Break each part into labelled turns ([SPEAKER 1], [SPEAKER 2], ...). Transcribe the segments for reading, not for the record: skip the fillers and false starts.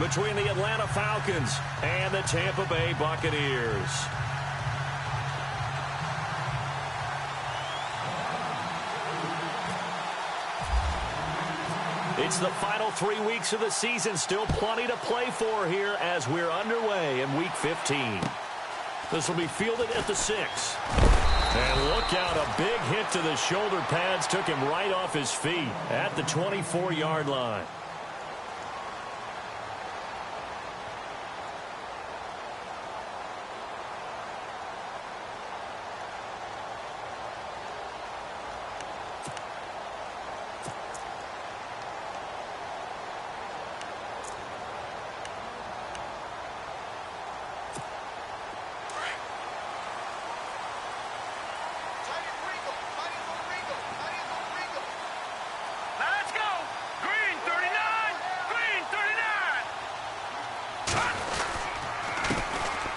[SPEAKER 1] between the Atlanta Falcons and the Tampa Bay Buccaneers. It's the final 3 weeks of the season. Still plenty to play for here as we're underway in Week 15. This will be fielded at the 6. And look out, a big hit to the shoulder pads took him right off his feet at the 24-yard line.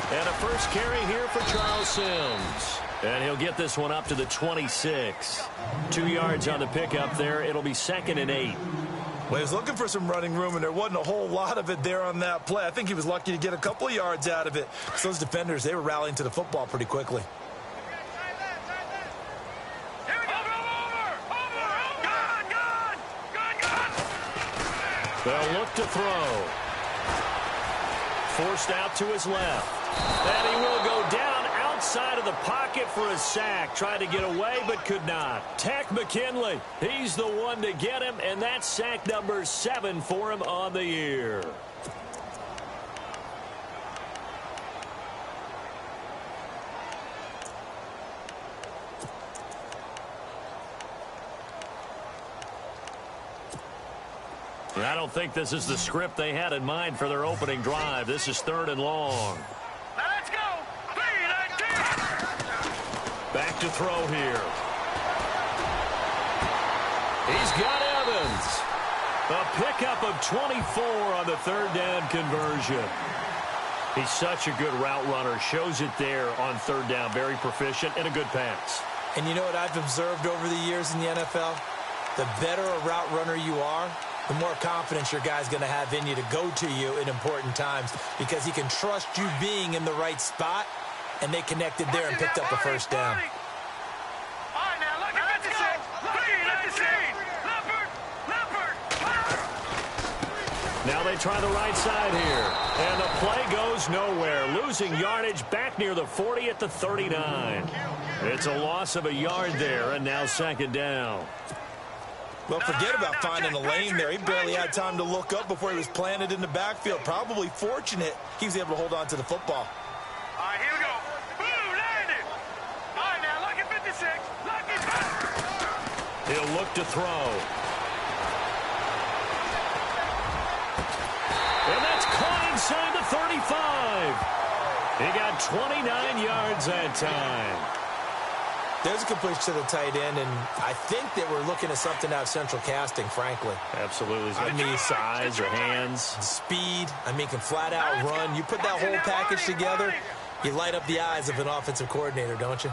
[SPEAKER 1] And a first carry here for Charles Sims. And he'll get this one up to the 26. 2 yards on the pickup there. It'll be 2nd and 8.
[SPEAKER 2] Well, he was looking for some running room, and there wasn't a whole lot of it there on that play. I think he was lucky to get a couple of yards out of it. So those defenders, they were rallying to the football pretty quickly.
[SPEAKER 1] They'll look to throw. Forced out to his left. And he will go down outside of the pocket for a sack. Tried to get away, but could not. Takk McKinley, he's the one to get him, and that's sack number 7 for him on the year. I don't think this is the script they had in mind for their opening drive. This is 3rd and long.
[SPEAKER 3] Now let's go. 3-19.
[SPEAKER 1] Back to throw here. He's got Evans. A pickup of 24 on the 3rd down conversion. He's such a good route runner. Shows it there on 3rd down. Very proficient and a good pass.
[SPEAKER 2] And you know what I've observed over the years in the NFL? The better a route runner you are, the more confidence your guy's going to have in you to go to you in important times because he can trust you being in the right spot, and they connected there and picked up a first down.
[SPEAKER 3] All right, now look at this.
[SPEAKER 1] Now they try the right side here. And the play goes nowhere. Losing yardage back near the 40 at the 39. It's a loss of a yard there, and now 2nd down.
[SPEAKER 2] Well, forget about finding a lane there. He barely had time to look up before he was planted in the backfield. Probably fortunate he was able to hold on to the football.
[SPEAKER 3] All right, here we go. Boom, landed. All right, now look at 56. Look at that.
[SPEAKER 1] He'll look to throw. And that's caught inside the 35. He got 29 yards that time.
[SPEAKER 2] There's a completion to the tight end, and I think that we're looking at something out of central casting, frankly.
[SPEAKER 1] Absolutely. I mean, size or hands.
[SPEAKER 2] Speed. I mean, can flat out run. You put that whole package together, you light up the eyes of an offensive coordinator, don't you?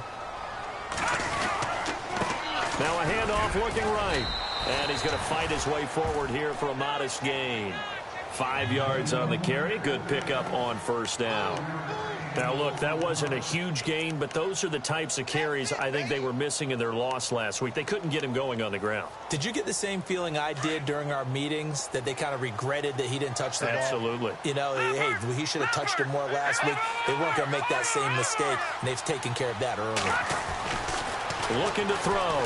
[SPEAKER 1] Now a handoff looking right. And he's going to fight his way forward here for a modest gain. 5 yards on the carry. Good pickup on 1st down. Now, look, that wasn't a huge gain, but those are the types of carries I think they were missing in their loss last week. They couldn't get him going on the ground.
[SPEAKER 2] Did you get the same feeling I did during our meetings, that they kind of regretted that he didn't touch the ball?
[SPEAKER 1] Absolutely.
[SPEAKER 2] You know, hey, he should have touched it more last week. They weren't going to make that same mistake, and they've taken care of that early.
[SPEAKER 1] Looking to throw.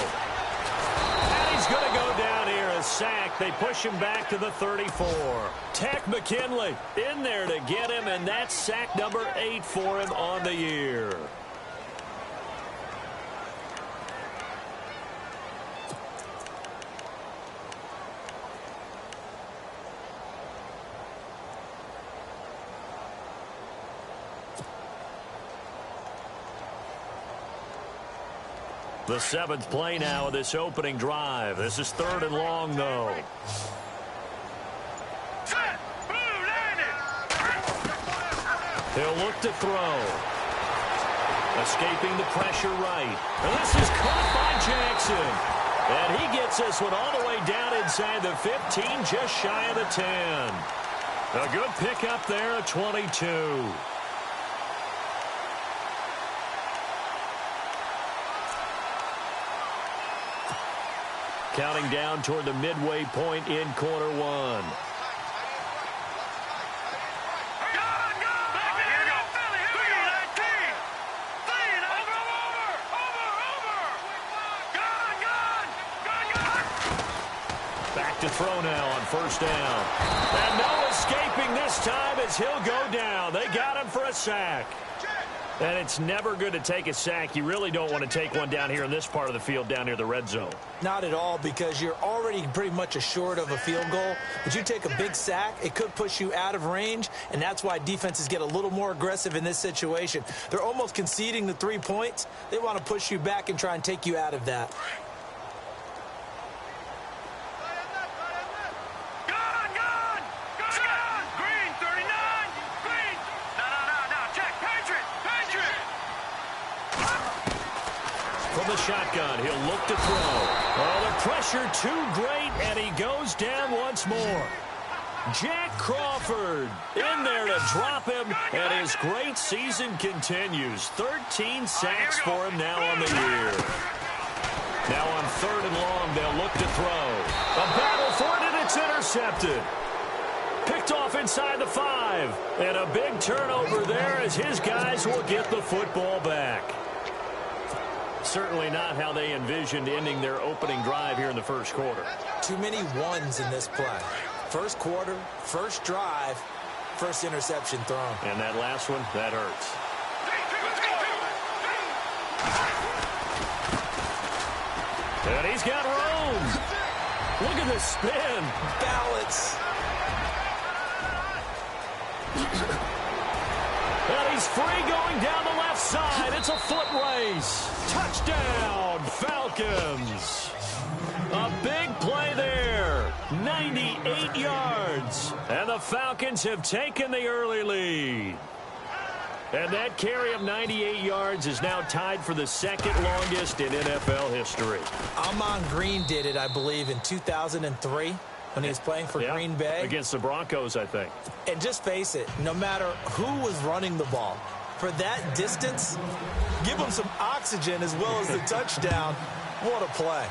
[SPEAKER 1] And he's going to go down here. A sack. They push him back to the 34. Takk McKinley in there to get him, and that's sack number 8 for him on the year. The 7th play now of this opening drive. This is 3rd and long, though. He'll look to throw. Escaping the pressure right. And this is caught by Jackson. And he gets this one all the way down inside the 15, just shy of the 10. A good pickup there at 22. Counting down toward the midway point in quarter one. Back to throw now on first down. And no escaping this time as he'll go down. They got him for a sack. And it's never good to take a sack. You really don't want to take one down here in this part of the field down near the red zone.
[SPEAKER 2] Not at all, because you're already pretty much assured of a field goal. But you take a big sack, it could push you out of range, and that's why defenses get a little more aggressive in this situation. They're almost conceding the 3 points. They want to push you back and try and take you out of that.
[SPEAKER 1] The shotgun, he'll look to throw. Oh, the pressure too great, and he goes down once more. Jack Crawford in there to drop him, and his great season continues. 13 sacks for him now on the year. Now on third and long, they'll look to throw. A battle for it, and it's intercepted. Picked off inside the 5, and a big turnover there as his guys will get the football back. Certainly not how they envisioned ending their opening drive here in the first quarter.
[SPEAKER 2] Too many ones in this play. First quarter, first drive, first interception thrown.
[SPEAKER 1] And that last one, that hurts. And he's got room. Look at this spin.
[SPEAKER 2] Balance.
[SPEAKER 1] And he's free going down the left side. It's a foot race. Touchdown, Falcons. A big play there. 98 yards. And the Falcons have taken the early lead. And that carry of 98 yards is now tied for the second longest in NFL history.
[SPEAKER 2] Amon Green did it, I believe, in 2003 when he was playing for Green Bay.
[SPEAKER 1] Against the Broncos, I think.
[SPEAKER 2] And just face it, no matter who was running the ball, for that distance, give them some oxygen as well as the touchdown. What a play.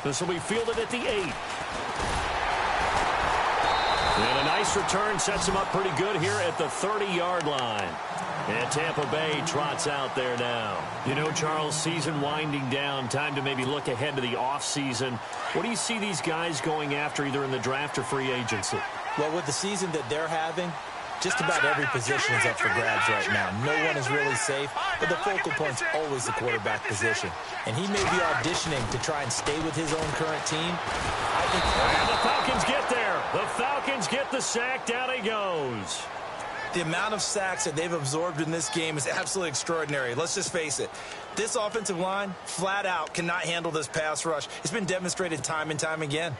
[SPEAKER 1] This will be fielded at the 8. And a nice return sets him up pretty good here at the 30-yard line. And Tampa Bay trots out there now. You know, Charles, season winding down, time to maybe look ahead to the offseason. What do you see these guys going after either in the draft or free agency?
[SPEAKER 2] Well, with the season that they're having, just about every position is up for grabs right now. No one is really safe, but the focal point's always the quarterback position. And he may be auditioning to try and stay with his own current team.
[SPEAKER 1] And the Falcons get there. The Falcons get the sack. Down he goes.
[SPEAKER 2] The amount of sacks that they've absorbed in this game is absolutely extraordinary. Let's just face it. This offensive line, flat out, cannot handle this pass rush. It's been demonstrated time and time again.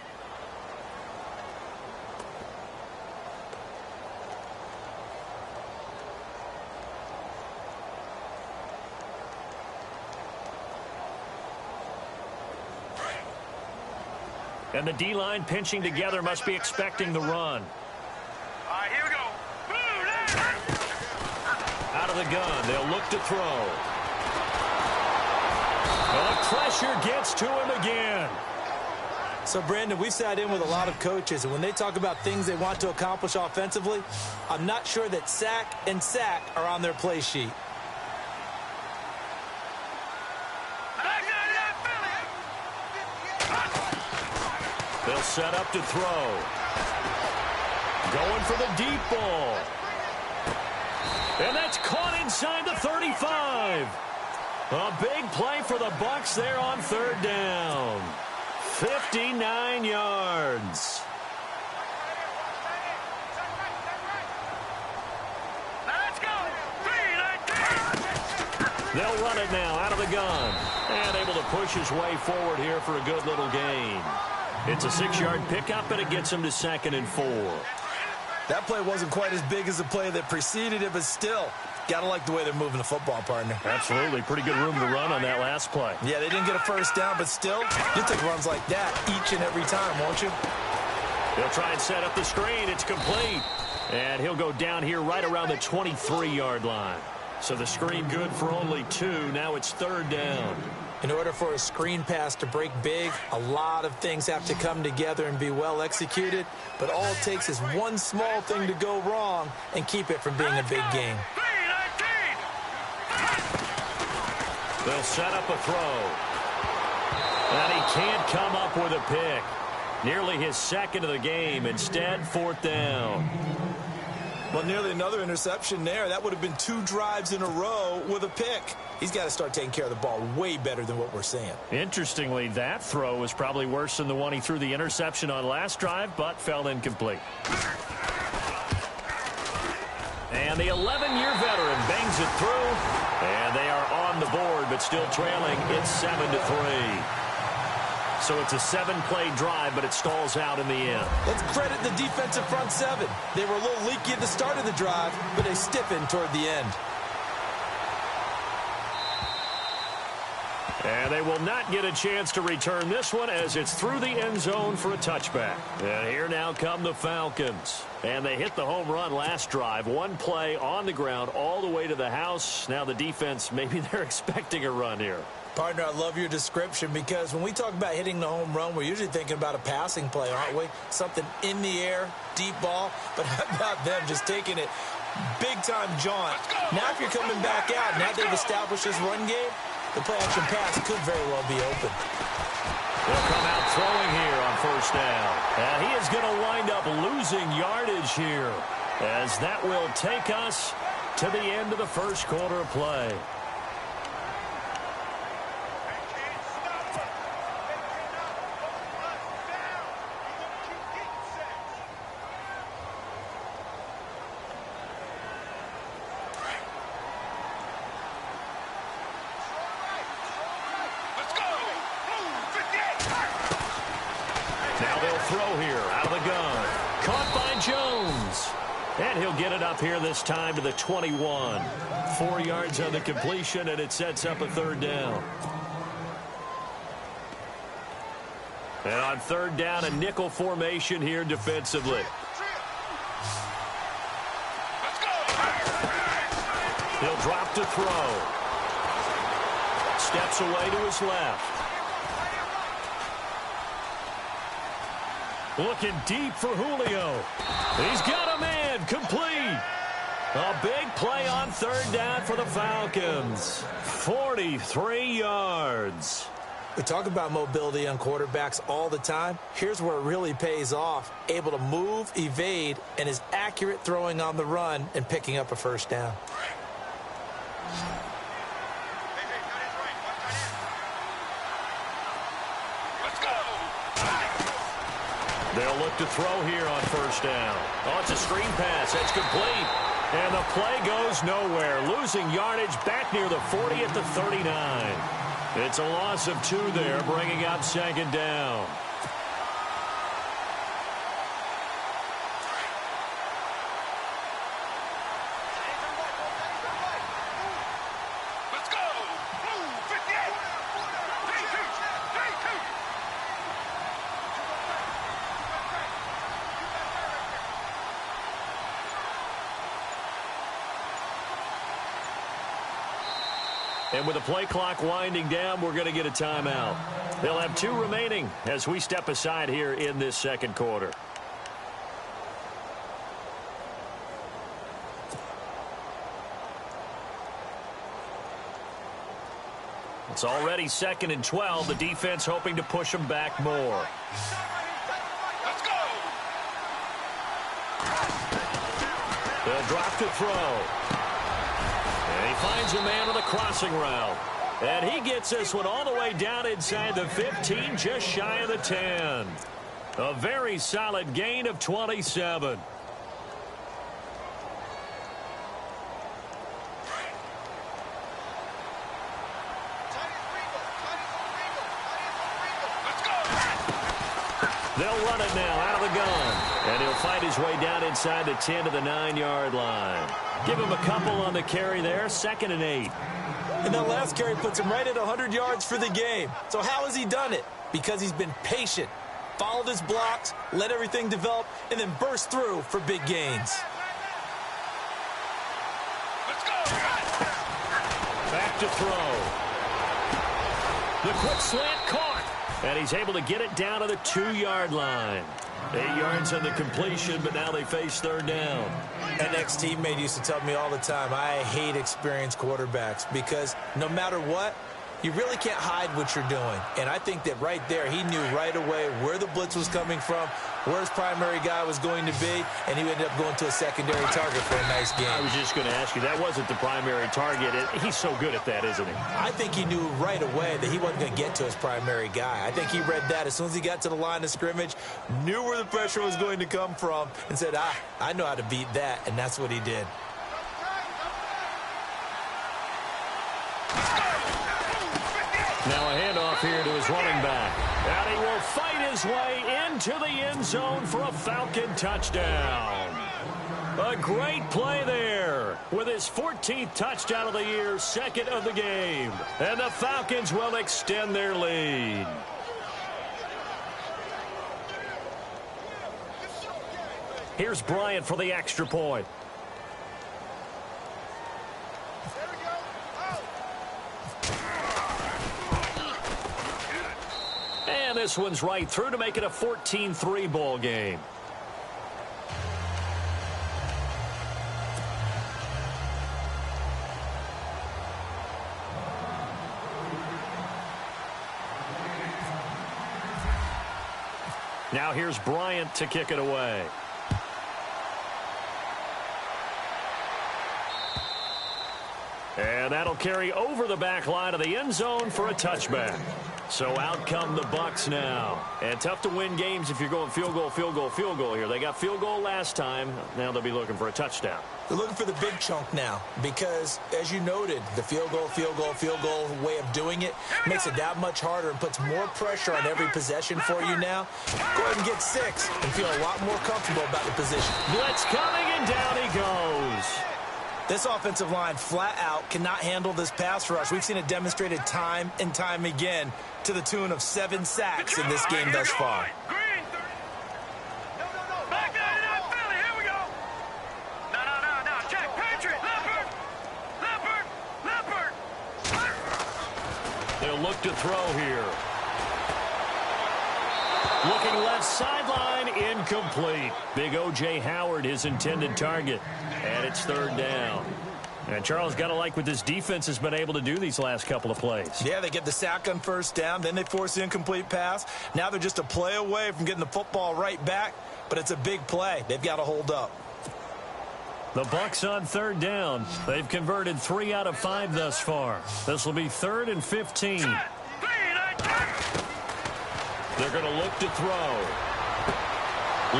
[SPEAKER 1] And the D-line pinching together must be expecting the run.
[SPEAKER 3] All right, here we go.
[SPEAKER 1] Out of the gun, they'll look to throw. The pressure gets to him again.
[SPEAKER 2] So, Brandon, we've sat in with a lot of coaches, and when they talk about things they want to accomplish offensively, I'm not sure that sack and sack are on their play sheet.
[SPEAKER 1] They'll set up to throw. Going for the deep ball. And that's caught inside the 35. A big play for the Bucs there on third down. 59 yards.
[SPEAKER 3] Let's go.
[SPEAKER 1] They'll run it now out of the gun. And able to push his way forward here for a good little gain. It's a 6-yard pickup, and it gets him to 2nd and 4.
[SPEAKER 2] That play wasn't quite as big as the play that preceded it, but still, got to like the way they're moving the football, partner.
[SPEAKER 1] Absolutely. Pretty good room to run on that last play.
[SPEAKER 2] Yeah, they didn't get a first down, but still, you'll take runs like that each and every time, won't you?
[SPEAKER 1] He'll try and set up the screen. It's complete. And he'll go down here right around the 23-yard line. So the screen good for only 2. Now it's 3rd down.
[SPEAKER 2] In order for a screen pass to break big, a lot of things have to come together and be well executed. But all it takes is one small thing to go wrong and keep it from being a big game.
[SPEAKER 1] They'll set up a throw. And he can't come up with a pick. Nearly his 2nd of the game. Instead, 4th down.
[SPEAKER 2] Well, nearly another interception there. That would have been 2 drives in a row with a pick. He's got to start taking care of the ball way better than what we're seeing.
[SPEAKER 1] Interestingly, that throw was probably worse than the one he threw the interception on last drive, but fell incomplete. And the 11-year veteran bangs it through. And they are on the board, but still trailing. It's 7-3. So it's a 7-play drive, but it stalls out in the end.
[SPEAKER 2] Let's credit the defensive front 7. They were a little leaky at the start of the drive, but they stiffened toward the end.
[SPEAKER 1] And they will not get a chance to return this one as it's through the end zone for a touchback. And here now come the Falcons. And they hit the home run last drive. 1 play on the ground all the way to the house. Now the defense, maybe they're expecting a run here.
[SPEAKER 2] Partner, I love your description because when we talk about hitting the home run, we're usually thinking about a passing play, aren't we? Something in the air, deep ball. But how about them just taking it big-time jaunt? Now if you're coming back out, now they've established this run game, the play-action pass could very well be open.
[SPEAKER 1] They'll come out throwing here on 1st down. And he is going to wind up losing yardage here as that will take us to the end of the 1st quarter of play. And he'll get it up here this time to the 21. 4 yards on the completion, and it sets up a 3rd down. And on 3rd down, a nickel formation here defensively. He'll drop to throw. Steps away to his left. Looking deep for Julio. He's got a man. Complete. A big play on 3rd down for the Falcons. 43 yards.
[SPEAKER 2] We talk about mobility on quarterbacks all the time. Here's where it really pays off. Able to move, evade, and is accurate throwing on the run and picking up a 1st down.
[SPEAKER 1] They'll look to throw here on 1st down. Oh, it's a screen pass. It's complete. And the play goes nowhere. Losing yardage back near the 40 at the 39. It's a loss of 2 there, bringing up 2nd down. And with the play clock winding down, we're going to get a timeout. They'll have 2 remaining as we step aside here in this 2nd quarter. It's already 2nd and 12. The defense hoping to push them back more.
[SPEAKER 3] Let's go.
[SPEAKER 1] They'll drop to throw. And he finds a man on the crossing route. And he gets this one all the way down inside the 15, just shy of the 10. A very solid gain of 27. They'll run it now out of the gun. And he'll fight his way down inside the 10 to the 9-yard line. Give him a couple on the carry there, 2nd and 8.
[SPEAKER 2] And that last carry puts him right at 100 yards for the game. So how has he done it? Because he's been patient, followed his blocks, let everything develop, and then burst through for big gains.
[SPEAKER 3] Let's go.
[SPEAKER 1] Back to throw. The quick slant caught. And he's able to get it down to the 2-yard line. 8 yards on the completion, but now they face third down.
[SPEAKER 2] An ex-teammate used to tell me all the time, I hate experienced quarterbacks because no matter what, you really can't hide what you're doing. And I think that right there, he knew right away where the blitz was coming from, where his primary guy was going to be, and he ended up going to a secondary target for a nice game.
[SPEAKER 1] I was just going to ask you, that wasn't the primary target. He's so good at that, isn't he?
[SPEAKER 2] I think he knew right away that he wasn't going to get to his primary guy. I think he read that as soon as he got to the line of scrimmage, knew where the pressure was going to come from, and said, I know how to beat that, and that's what he did.
[SPEAKER 1] Now a handoff here to his running back. And he will fight his way into the end zone for a Falcon touchdown. A great play there with his 14th touchdown of the year, second of the game. And the Falcons will extend their lead. Here's Bryant for the extra point. And this one's right through to make it a 14-3 ball game. Now here's Bryant to kick it away. And that'll carry over the back line of the end zone for a touchback. So out come the Bucs now. And tough to win games if you're going field goal, field goal, field goal here. They got field goal last time. Now they'll be looking for a touchdown.
[SPEAKER 2] They're looking for the big chunk now because, as you noted, the field goal way of doing it makes it that much harder and puts more pressure on every possession for you now. Go ahead and get 6 and feel a lot more comfortable about the position.
[SPEAKER 1] Blitz coming, and down he goes.
[SPEAKER 2] This offensive line flat out cannot handle this pass rush. We've seen it demonstrated time and time again to the tune of 7 sacks in this game thus far.
[SPEAKER 3] Back out, Philly. Here we go. No. Check. Patriot. Leopard.
[SPEAKER 1] They'll look to throw here. Looking left sideline, incomplete. Big O.J. Howard, his intended target. And it's third down. And Charles, got to like what this defense has been able to do these last couple of plays.
[SPEAKER 2] Yeah, they get the sack on first down, then they force the incomplete pass. Now they're just a play away from getting the football right back, but it's a big play. They've got to hold up.
[SPEAKER 1] The Bucs on third down. They've converted 3 out of 5 thus far. This will be 3rd and 15. They're going to look to throw.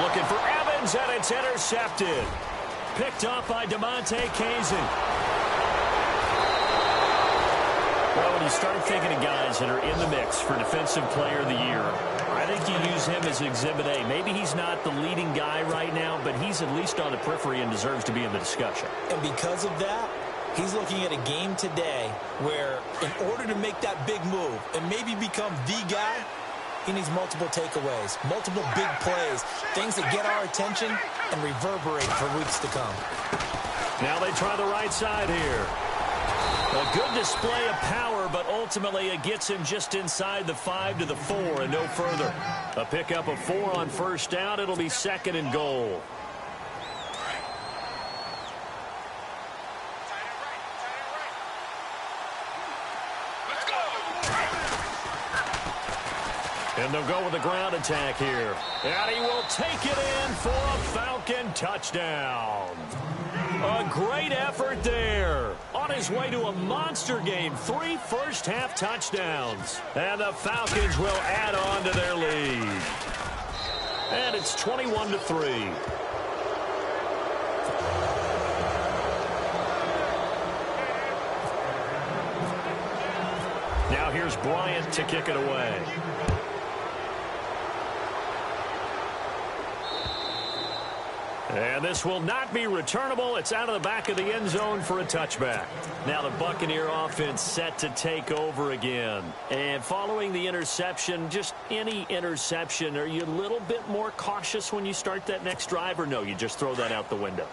[SPEAKER 1] Looking for Evans, and it's intercepted. Picked up by DeMonte Casey. Well, when you start thinking of guys that are in the mix for Defensive Player of the Year, I think you use him as Exhibit A. Maybe he's not the leading guy right now, but he's at least on the periphery and deserves to be in the discussion.
[SPEAKER 2] And because of that, he's looking at a game today where in order to make that big move and maybe become the guy, he needs multiple takeaways, multiple big plays, things that get our attention and reverberate for weeks to come.
[SPEAKER 1] Now they try the right side here. A good display of power, but ultimately it gets him just inside the 5 to the 4 and no further. A pickup of 4 on first down. It'll be 2nd and goal. And they'll go with the ground attack here. And he will take it in for a Falcon touchdown. A great effort there. On his way to a monster game. 3 first-half touchdowns. And the Falcons will add on to their lead. And it's 21-3. Now here's Bryant to kick it away. And this will not be returnable. It's out of the back of the end zone for a touchback. Now the Buccaneer offense set to take over again. And following the interception, just any interception, are you a little bit more cautious when you start that next drive, or no, you just throw that out the window?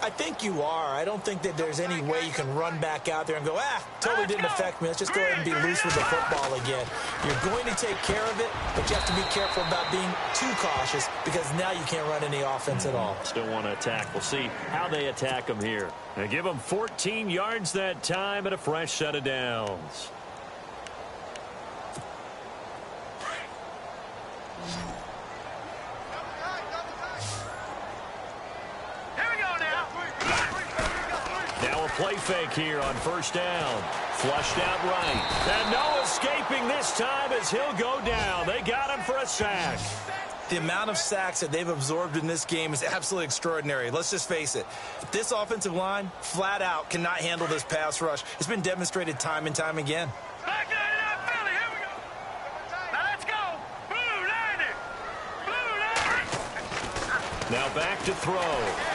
[SPEAKER 2] I think you are. I don't think that there's any way you can run back out there and go, totally didn't affect me. Let's just go ahead and be loose with the football again. You're going to take care of it, but you have to be careful about being too cautious because now you can't run any offense at all.
[SPEAKER 1] Still want to attack. We'll see how they attack them here. They give them 14 yards that time and a fresh set of downs. Play fake here on first down. Flushed out right. And no escaping this time as he'll go down. They got him for a sack.
[SPEAKER 2] The amount of sacks that they've absorbed in this game is absolutely extraordinary. Let's just face it. This offensive line, flat out, cannot handle this pass rush. It's been demonstrated time and time again.
[SPEAKER 3] Back there, Philly. Here we go. Now let's go. Blue line it. Blue line it.
[SPEAKER 1] Now back to throw.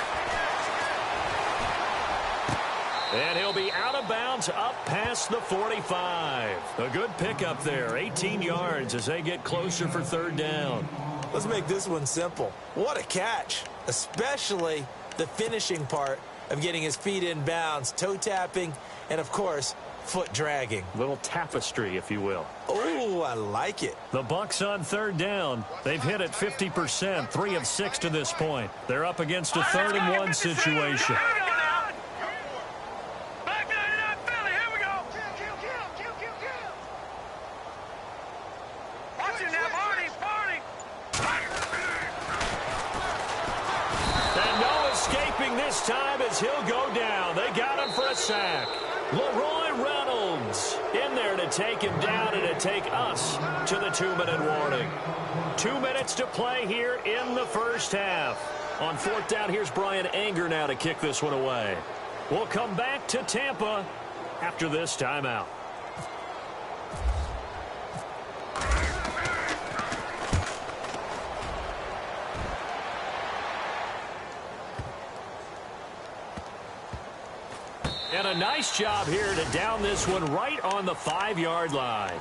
[SPEAKER 1] And he'll be out of bounds up past the 45. A good pickup there, 18 yards as they get closer for third down.
[SPEAKER 2] Let's make this one simple. What a catch, especially the finishing part of getting his feet in bounds, toe tapping, and, of course, foot dragging.
[SPEAKER 1] Little tapestry, if you will.
[SPEAKER 2] Oh, I like it.
[SPEAKER 1] The Bucs on third down. They've hit it 50%, 3 of 6 to this point. They're up against a 3rd-and-1 situation. This time as he'll go down. They got him for a sack. Leroy Reynolds in there to take him down and to take us to the 2-minute warning. 2 minutes to play here in the first half. On fourth down, here's Brian Anger now to kick this one away. We'll come back to Tampa after this timeout. And a nice job here to down this one right on the 5-yard line.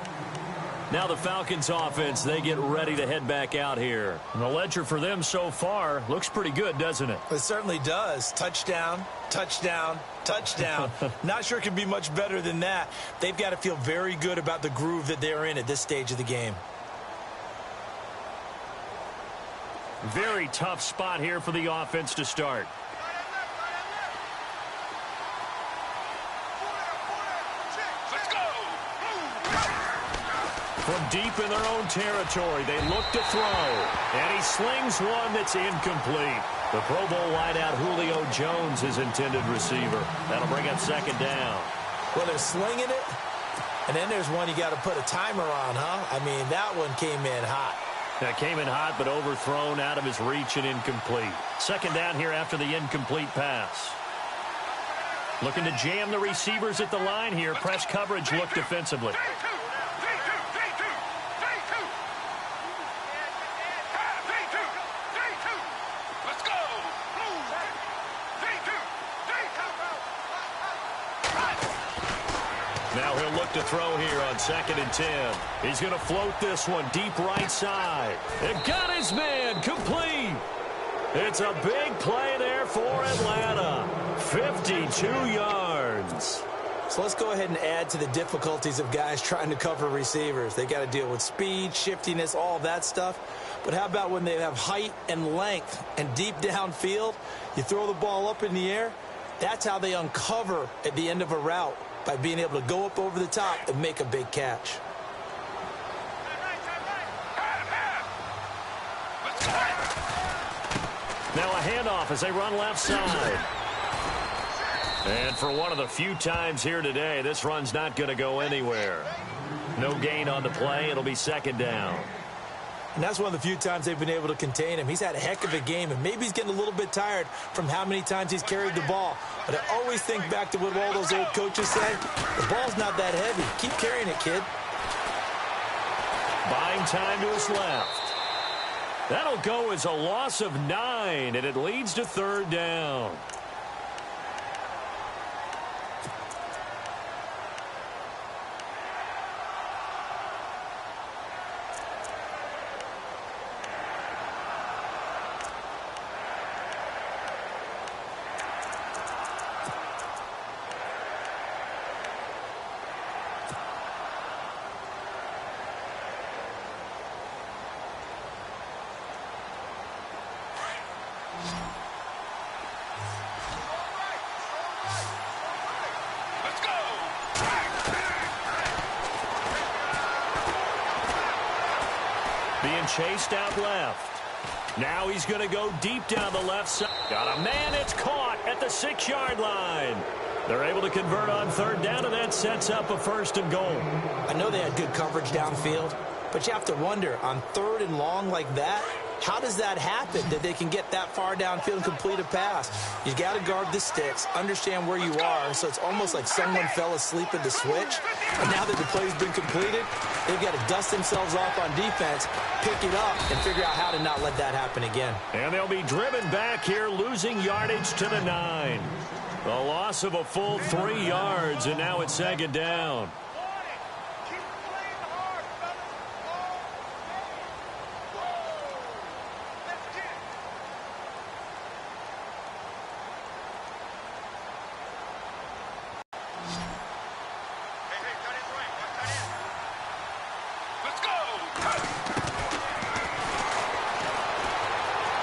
[SPEAKER 1] Now the Falcons offense, they get ready to head back out here. And the ledger for them so far looks pretty good, doesn't it?
[SPEAKER 2] It certainly does. Touchdown, touchdown, touchdown. Not sure it can be much better than that. They've got to feel very good about the groove that they're in at this stage of the game.
[SPEAKER 1] Very tough spot here for the offense to start. From deep in their own territory, they look to throw. And he slings one that's incomplete. The Pro Bowl wideout Julio Jones, his intended receiver. That'll bring up second down.
[SPEAKER 2] Well, they're slinging it. And then there's one you got to put a timer on, huh? I mean, that one came in hot.
[SPEAKER 1] That came in hot, but overthrown out of his reach and incomplete. Second down here after the incomplete pass. Looking to jam the receivers at the line here. Press coverage look defensively. Now he'll look to throw here on 2nd and 10. He's going to float this one deep right side. It got his man complete. It's a big play there for Atlanta. 52 yards.
[SPEAKER 2] So let's go ahead and add to the difficulties of guys trying to cover receivers. They got to deal with speed, shiftiness, all that stuff. But how about when they have height and length and deep downfield? You throw the ball up in the air. That's how they uncover at the end of a route, by being able to go up over the top and make a big catch.
[SPEAKER 1] Now a handoff as they run left side. And for one of the few times here today, this run's not going to go anywhere. No gain on the play. It'll be second down.
[SPEAKER 2] And that's one of the few times they've been able to contain him. He's had a heck of a game, and maybe he's getting a little bit tired from how many times he's carried the ball. But I always think back to what all those old coaches say. The ball's not that heavy. Keep carrying it, kid.
[SPEAKER 1] Buying time to his left. That'll go as a loss of 9, and it leads to third down.
[SPEAKER 3] Let's go.
[SPEAKER 1] Being chased out left. Now he's going to go deep down the left side. Got a man. It's caught at the 6-yard line. They're able to convert on third down, and that sets up a first and goal.
[SPEAKER 2] I know they had good coverage downfield, but you have to wonder, on third and long like that, how does that happen, that they can get that far downfield and complete a pass? You got to guard the sticks, understand where you are, so it's almost like someone fell asleep at the switch, and now that the play's been completed, they've got to dust themselves off on defense, pick it up, and figure out how to not let that happen again.
[SPEAKER 1] And they'll be driven back here, losing yardage to the 9. A loss of a full 3 yards, and now it's second down.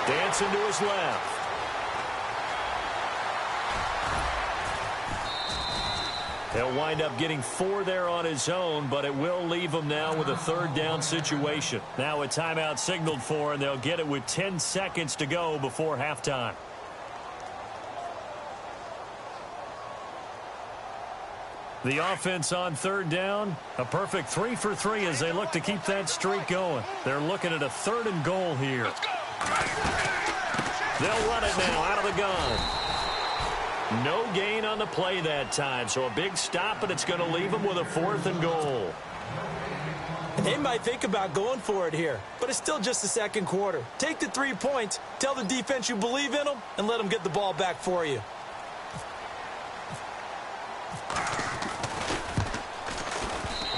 [SPEAKER 1] Dancing to his left. He'll wind up getting 4 there on his own, but it will leave him now with a third down situation. Now a timeout signaled for, and they'll get it with 10 seconds to go before halftime. The offense on third down, a perfect 3 for 3 as they look to keep that streak going. They're looking at a third and goal here. They'll run it now out of the gun. No gain on the play that time, so a big stop, but it's going to leave them with a 4th and goal.
[SPEAKER 2] They might think about going for it here, but it's still just the second quarter. Take the 3 points, tell the defense you believe in them, and let them get the ball back for you.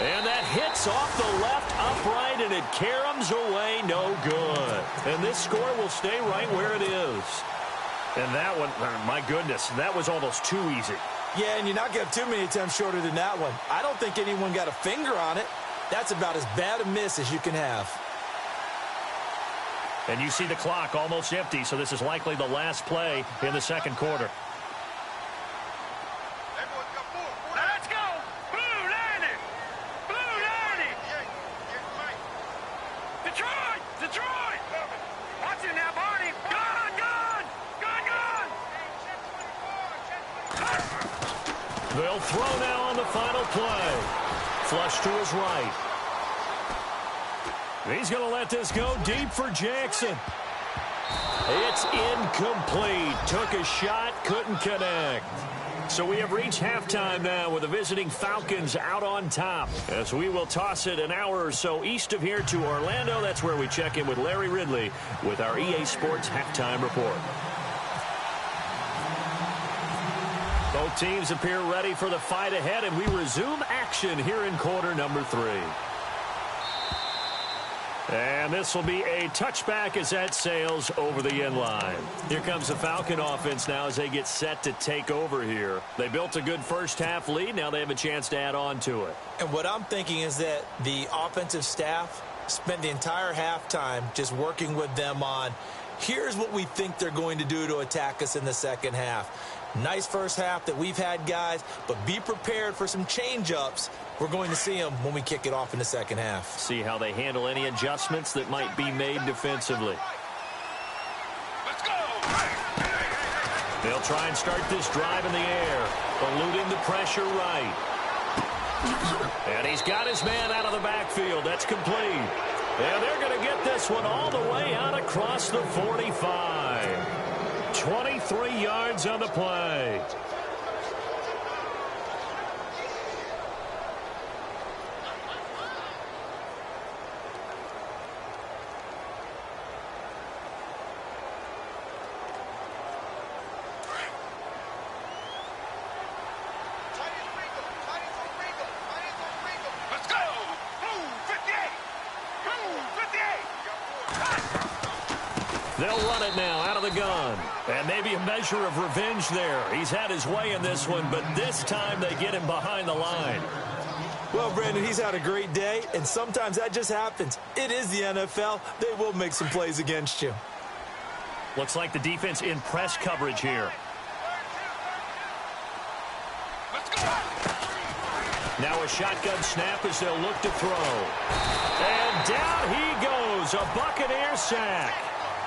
[SPEAKER 1] And that hits off the left upright, and it caroms away, no good. And this score will stay right where it is. And that one, my goodness, that was almost too easy.
[SPEAKER 2] Yeah, and you're not getting too many attempts shorter than that one. I don't think anyone got a finger on it. That's about as bad a miss as you can have.
[SPEAKER 1] And you see the clock almost empty, so this is likely the last play in the second quarter.
[SPEAKER 3] Let's go. Blue 90. Blue 90. Detroit. Detroit. Watch it now, Barney. Gun, gun. Gun, gun.
[SPEAKER 1] They'll throw now on the final play. Flush to his right. He's going to let this go deep for Jackson. It's incomplete. Took a shot, couldn't connect. So we have reached halftime now with the visiting Falcons out on top. As we will toss it an hour or so east of here to Orlando. That's where we check in with Larry Ridley with our EA Sports halftime report. Both teams appear ready for the fight ahead, and we resume action here in quarter number 3. And this will be a touchback as that sails over the end line. Here comes the Falcon offense now as they get set to take over here. They built a good first half lead. Now they have a chance to add on to it.
[SPEAKER 2] And what I'm thinking is that the offensive staff spent the entire halftime just working with them on, here's what we think they're going to do to attack us in the second half. Nice first half that we've had, guys, but be prepared for some change-ups. We're going to see them when we kick it off in the second half.
[SPEAKER 1] See how they handle any adjustments that might be made defensively.
[SPEAKER 3] Let's go.
[SPEAKER 1] They'll try and start this drive in the air, eluding the pressure right. And he's got his man out of the backfield. That's complete. And they're going to get this one all the way out across the 45. 23 yards on the play. They'll run it now out of the gun. And maybe a measure of revenge there. He's had his way in this one, but this time they get him behind the line.
[SPEAKER 2] Well, Brandon, he's had a great day, and sometimes that just happens. It is the NFL. They will make some plays against you.
[SPEAKER 1] Looks like the defense in press coverage here. Now a shotgun snap as they'll look to throw. And down he goes, a Buccaneer sack.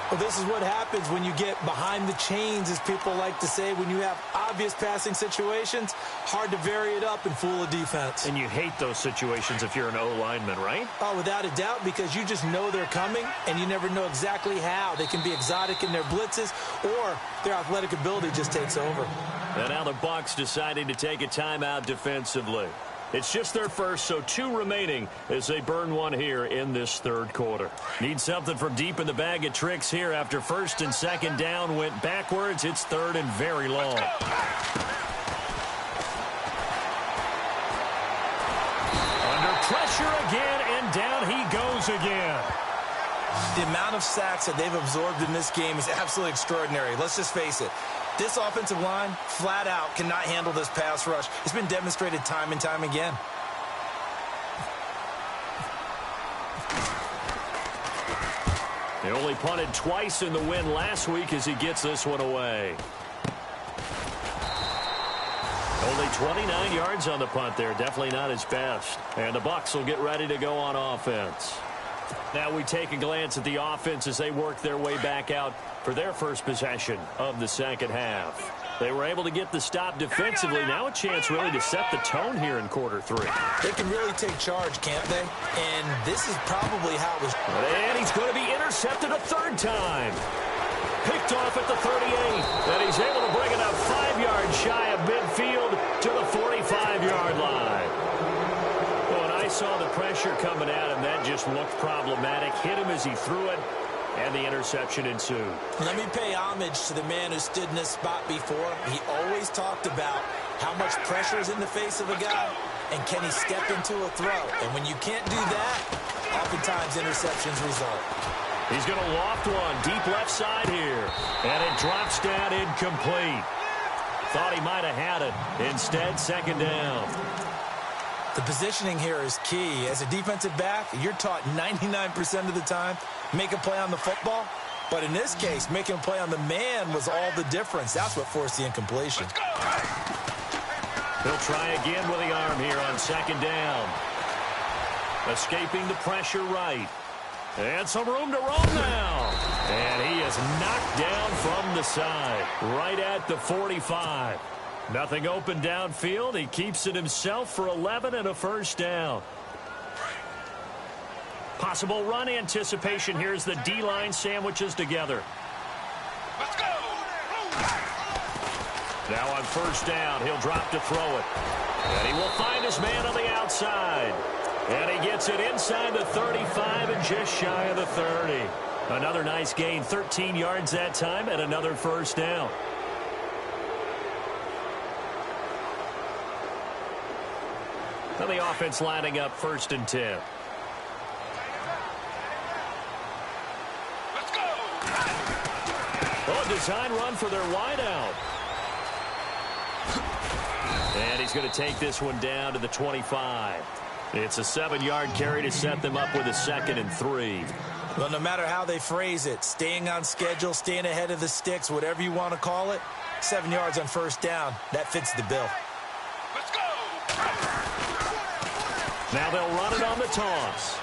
[SPEAKER 2] Well, this is what happens when you get behind the chains, as people like to say. When you have obvious passing situations, hard to vary it up and fool a defense.
[SPEAKER 1] And you hate those situations if you're an O-lineman, right?
[SPEAKER 2] Oh, without a doubt, because you just know they're coming, and you never know exactly how. They can be exotic in their blitzes, or their athletic ability just takes over.
[SPEAKER 1] And now the Bucs deciding to take a timeout defensively. It's just their first, so 2 remaining as they burn one here in this third quarter. Need something from deep in the bag of tricks here after first and second down went backwards. It's third and very long. Under pressure again, and down he goes again.
[SPEAKER 2] The amount of sacks that they've absorbed in this game is absolutely extraordinary. Let's just face it. This offensive line, flat out, cannot handle this pass rush. It's been demonstrated time and time again.
[SPEAKER 1] They only punted twice in the win last week as he gets this one away. Only 29 yards on the punt there. Definitely not his best. And the Bucs will get ready to go on offense. Now we take a glance at the offense as they work their way back out for their first possession of the second half. They were able to get the stop defensively. Now a chance really to set the tone here in quarter 3.
[SPEAKER 2] They can really take charge, can't they? And this is probably how it was.
[SPEAKER 1] And he's going to be intercepted a third time. Picked off at the 38. And he's able to bring it up 5 yards shy of midfield to the 45-yard line. I saw the pressure coming at him. That just looked problematic. Hit him as he threw it, and the interception ensued.
[SPEAKER 2] Let me pay homage to the man who stood in this spot before. He always talked about how much pressure is in the face of a guy, and can he step into a throw. And when you can't do that, oftentimes interceptions result.
[SPEAKER 1] He's going to loft one deep left side here, and it drops down incomplete. Thought he might have had it. Instead, second down.
[SPEAKER 2] The positioning here is key. As a defensive back, you're taught 99% of the time, make a play on the football. But in this case, making a play on the man was all the difference. That's what forced the incompletion.
[SPEAKER 1] He'll try again with the arm here on second down. Escaping the pressure right. And some room to roll now. And he is knocked down from the side, right at the 45. Nothing open downfield. He keeps it himself for 11 and a first down. Possible run anticipation. Here's the D-line sandwiches together.
[SPEAKER 3] Let's go.
[SPEAKER 1] Now on first down, he'll drop to throw it. And he will find his man on the outside. And he gets it inside the 35 and just shy of the 30. Another nice gain, 13 yards that time, and another first down. Now the offense lining up first and 10.
[SPEAKER 3] Let's go.
[SPEAKER 1] Oh, design run for their wideout. And he's going to take this one down to the 25. It's a 7-yard carry to set them up with a 2nd and 3.
[SPEAKER 2] Well, no matter how they phrase it, staying on schedule, staying ahead of the sticks, whatever you want to call it, 7 yards on first down, that fits the bill.
[SPEAKER 3] Let's go.
[SPEAKER 1] Now they'll run it on the toss.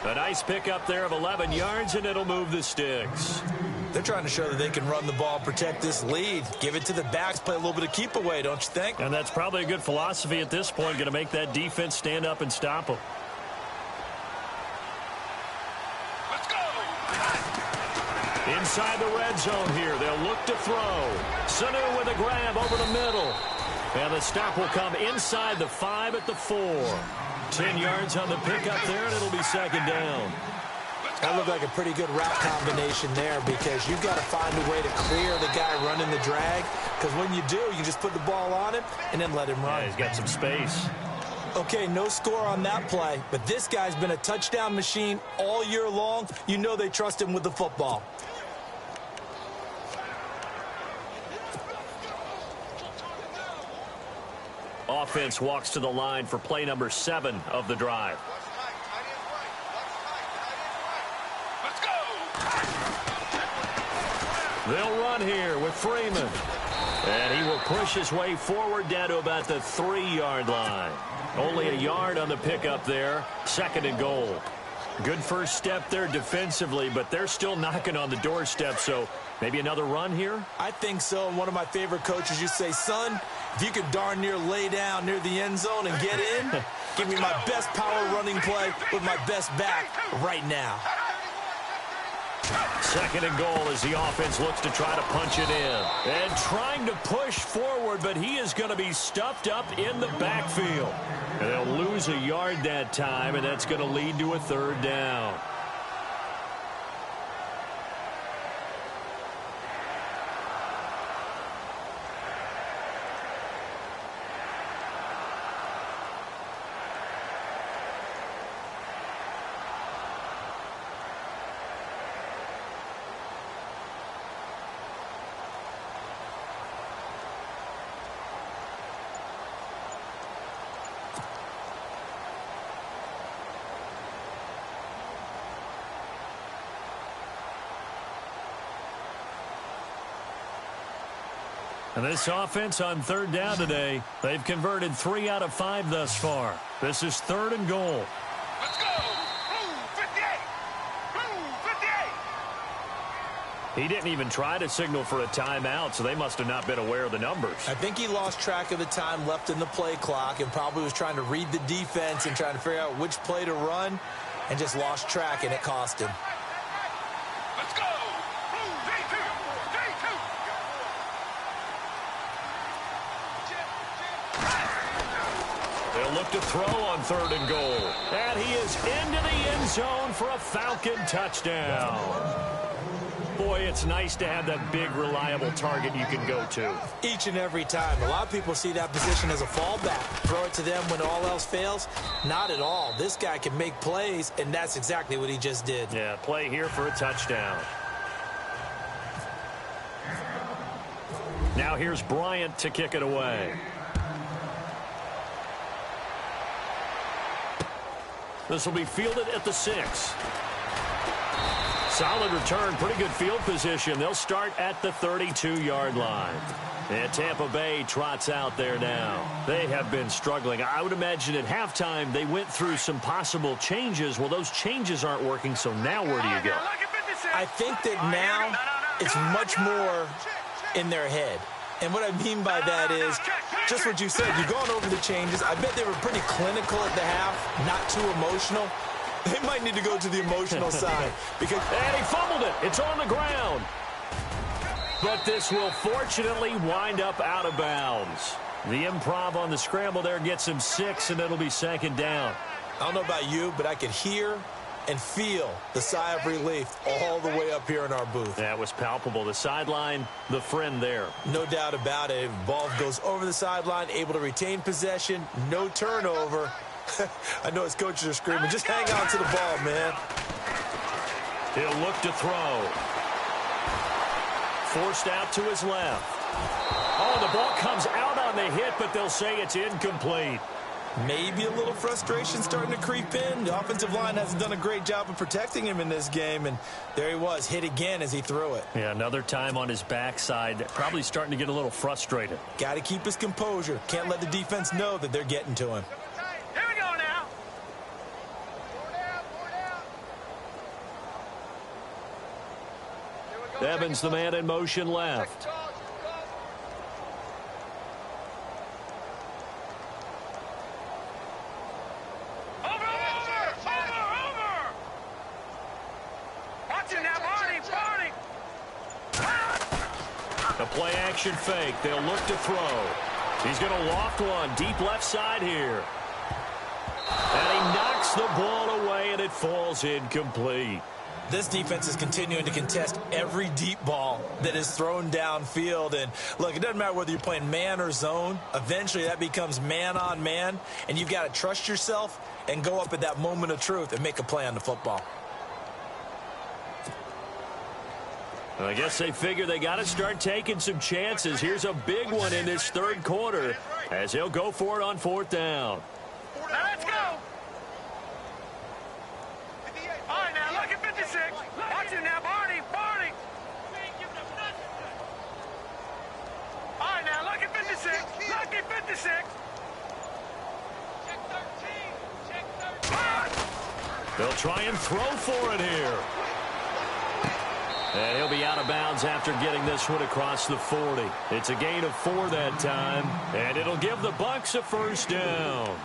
[SPEAKER 1] A nice pickup there of 11 yards, and it'll move the sticks.
[SPEAKER 2] They're trying to show that they can run the ball, protect this lead. Give it to the backs, play a little bit of keep away, don't you think?
[SPEAKER 1] And that's probably a good philosophy at this point, going to make that defense stand up and stop them.
[SPEAKER 3] Let's go.
[SPEAKER 1] Inside the red zone here, they'll look to throw. Sanu with a grab over the middle. And the stop will come inside the 5 at the 4. 10 yards on the pickup there, and it'll be second down.
[SPEAKER 2] That looked like a pretty good route combination there, because you've got to find a way to clear the guy running the drag, because when you do, you just put the ball on him and then let him run.
[SPEAKER 1] Yeah, he's got some space.
[SPEAKER 2] Okay, no score on that play, but this guy's been a touchdown machine all year long. You know they trust him with the football.
[SPEAKER 1] Offense walks to the line for play number 7 of the drive.
[SPEAKER 3] Let's go!
[SPEAKER 1] They'll run here with Freeman. And he will push his way forward down to about the 3-yard line. Only a yard on the pickup there. 2nd and goal. Good first step there defensively, but they're still knocking on the doorstep, so maybe another run here?
[SPEAKER 2] I think so. And one of my favorite coaches used to say, son, if you could darn near lay down near the end zone and get in, give me my best power running play with my best back right now.
[SPEAKER 1] 2nd and goal as the offense looks to try to punch it in. And trying to push forward, but he is going to be stuffed up in the backfield. And they'll lose a yard that time, and that's going to lead to a 3rd down. And this offense on 3rd down today, they've converted 3 out of 5 thus far. This is 3rd and goal.
[SPEAKER 3] Let's go! Blue 58! Blue 58!
[SPEAKER 1] He didn't even try to signal for a timeout, so they must have not been aware of the numbers.
[SPEAKER 2] I think he lost track of the time left in the play clock and probably was trying to read the defense and trying to figure out which play to run and just lost track, and it cost him.
[SPEAKER 3] Let's go! Blue D2! D2!
[SPEAKER 1] They'll look to throw on 3rd and goal. And he is into the end zone for a Falcon touchdown. Boy, it's nice to have that big, reliable target you can go to.
[SPEAKER 2] Each and every time. A lot of people see that position as a fallback. Throw it to them when all else fails. Not at all. This guy can make plays, and that's exactly what he just did.
[SPEAKER 1] Yeah, play here for a touchdown. Now here's Bryant to kick it away. This will be fielded at the 6. Solid return, pretty good field position. They'll start at the 32-yard line. And Tampa Bay trots out there now. They have been struggling. I would imagine at halftime they went through some possible changes. Well, those changes aren't working, so now where do you go?
[SPEAKER 2] I think that now it's much more in their head. And what I mean by that is just what you said. You've gone over the changes. I bet they were pretty clinical at the half, not too emotional. They might need to go to the emotional side.
[SPEAKER 1] And he fumbled it. It's on the ground. But this will fortunately wind up out of bounds. The improv on the scramble there gets him 6, and it'll be 2nd down.
[SPEAKER 2] I don't know about you, but I could hear and feel the sigh of relief all the way up here in our booth.
[SPEAKER 1] That was palpable. The sideline, the friend there.
[SPEAKER 2] No doubt about it. Ball goes over the sideline, able to retain possession, no turnover. I know his coaches are screaming, just hang on to the ball, man.
[SPEAKER 1] He'll look to throw. Forced out to his left. Oh, the ball comes out on the hit, but they'll say it's incomplete.
[SPEAKER 2] Maybe a little frustration starting to creep in. The offensive line hasn't done a great job of protecting him in this game, and there he was, hit again as he threw it.
[SPEAKER 1] Yeah, another time on his backside, probably starting to get a little frustrated.
[SPEAKER 2] Got to keep his composure. Can't let the defense know that they're getting to him.
[SPEAKER 3] Here we go now.
[SPEAKER 1] Evans, the man in motion left. A play-action fake. They'll look to throw. He's going to loft one deep left side here. And he knocks the ball away, and it falls incomplete.
[SPEAKER 2] This defense is continuing to contest every deep ball that is thrown downfield. And, look, it doesn't matter whether you're playing man or zone. Eventually, that becomes man-on-man, and you've got to trust yourself and go up at that moment of truth and make a play on the football.
[SPEAKER 1] I guess they figure they got to start taking some chances. Here's a big one in this third quarter as he'll go for it on fourth down.
[SPEAKER 3] Now let's go. All right, now look at 56. Watch him now, Barney. Barney. All right, now look at 56. Look at 56. Check 13. Check 13.
[SPEAKER 1] They'll try and throw for it here. And he'll be out of bounds after getting this one across the 40. It's a gain of 4 that time, and it'll give the Bucs a first down.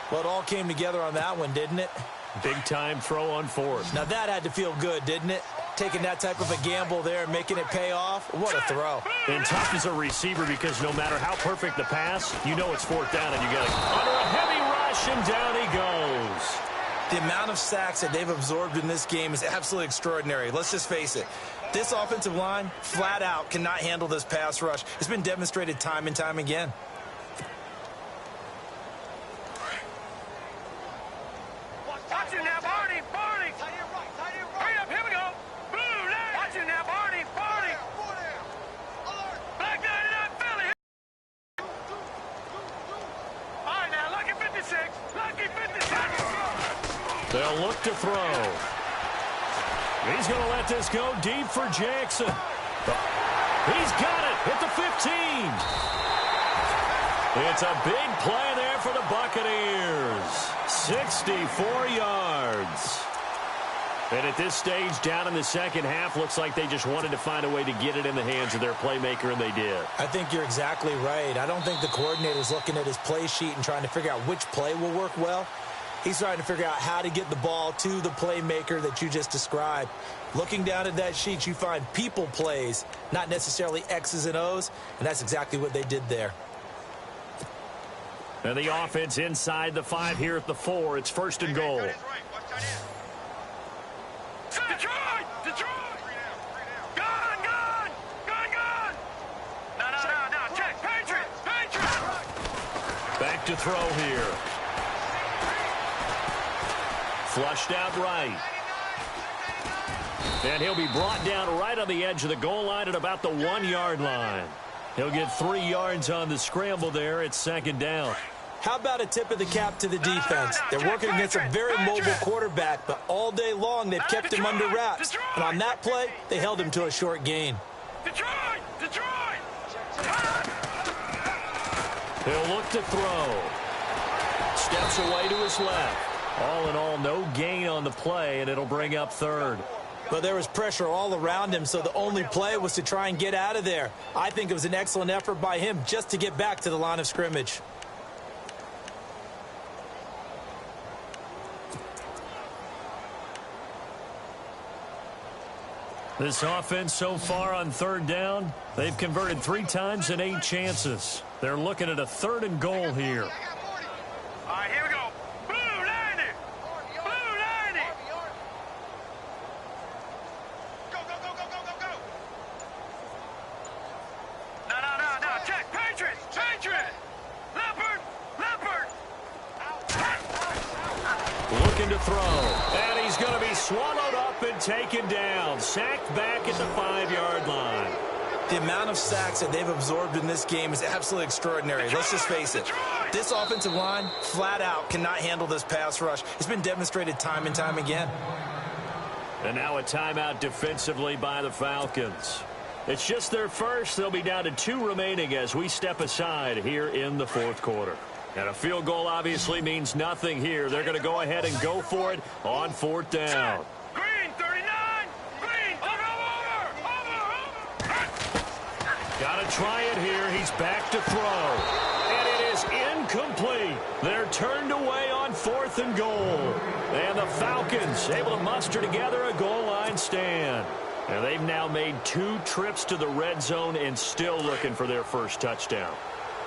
[SPEAKER 2] Well, it all came together on that one, didn't it?
[SPEAKER 1] Big-time throw on fourth.
[SPEAKER 2] Now, that had to feel good, didn't it? Taking that type of a gamble there and making it pay off. What a throw.
[SPEAKER 1] And tough as a receiver because no matter how perfect the pass, you know it's fourth down, and you get it under a heavy rush, and down he goes.
[SPEAKER 2] The amount of sacks that they've absorbed in this game is absolutely extraordinary. Let's just face it. This offensive line, flat out, cannot handle this pass rush. It's been demonstrated time and time again.
[SPEAKER 3] Watch him now, Barney. Barney. Hurry up, here we go. Blue line. Watch him now, Barney. Barney. Black 99 Philly. All right, now look at 56. Look at 56.
[SPEAKER 1] They'll look to throw. He's going to let this go deep for Jackson. He's got it at the 15. It's a big play there for the Buccaneers. 64 yards. And at this stage, down in the second half, looks like they just wanted to find a way to get it in the hands of their playmaker, and they did.
[SPEAKER 2] I think you're exactly right. I don't think the coordinator's looking at his play sheet and trying to figure out which play will work well. He's trying to figure out how to get the ball to the playmaker that you just described. Looking down at that sheet, you find people plays, not necessarily X's and O's, and that's exactly what they did there.
[SPEAKER 1] And the offense inside the 5 here at the 4. It's first and goal.
[SPEAKER 3] Detroit! Detroit! Gone! Gone! Gone! Gone! No. Check. Patriots! Patriots!
[SPEAKER 1] Back to throw here. Flushed out right. And he'll be brought down right on the edge of the goal line at about the 1-yard line. He'll get 3 yards on the scramble there. It's second down.
[SPEAKER 2] How about a tip of the cap to the defense? They're working against a very mobile quarterback, but all day long they've kept him under wraps. And on that play, they held him to a short gain.
[SPEAKER 3] Detroit! Detroit!
[SPEAKER 1] He'll look to throw. Steps away to his left. All in all, no gain on the play, and it'll bring up third.
[SPEAKER 2] But there was pressure all around him, so the only play was to try and get out of there. I think it was an excellent effort by him just to get back to the line of scrimmage.
[SPEAKER 1] This offense so far on third down, they've converted 3 times in 8 chances. They're looking at a 3rd and goal here.
[SPEAKER 3] All right, here we go. Blue 90! Blue 90! Go! No. Check. Patriots! Patriots! Leopard!
[SPEAKER 1] Looking to throw. And he's going to be swallowed up and taken down. Sacked back at the 5-yard line.
[SPEAKER 2] The amount of sacks that they've absorbed in this game is absolutely extraordinary. Let's just face it. This offensive line, flat out, cannot handle this pass rush. It's been demonstrated time and time again.
[SPEAKER 1] And now a timeout defensively by the Falcons. It's just their first. They'll be down to 2 remaining as we step aside here in the 4th quarter. And a field goal obviously means nothing here. They're going to go ahead and go for it on 4th down.
[SPEAKER 3] Green 39! Green! Over!
[SPEAKER 1] Got to try it here. He's back to throw. And it is incomplete. They're turned away on 4th and goal. And the Falcons able to muster together a goal line stand. And they've now made 2 trips to the red zone and still looking for their first touchdown.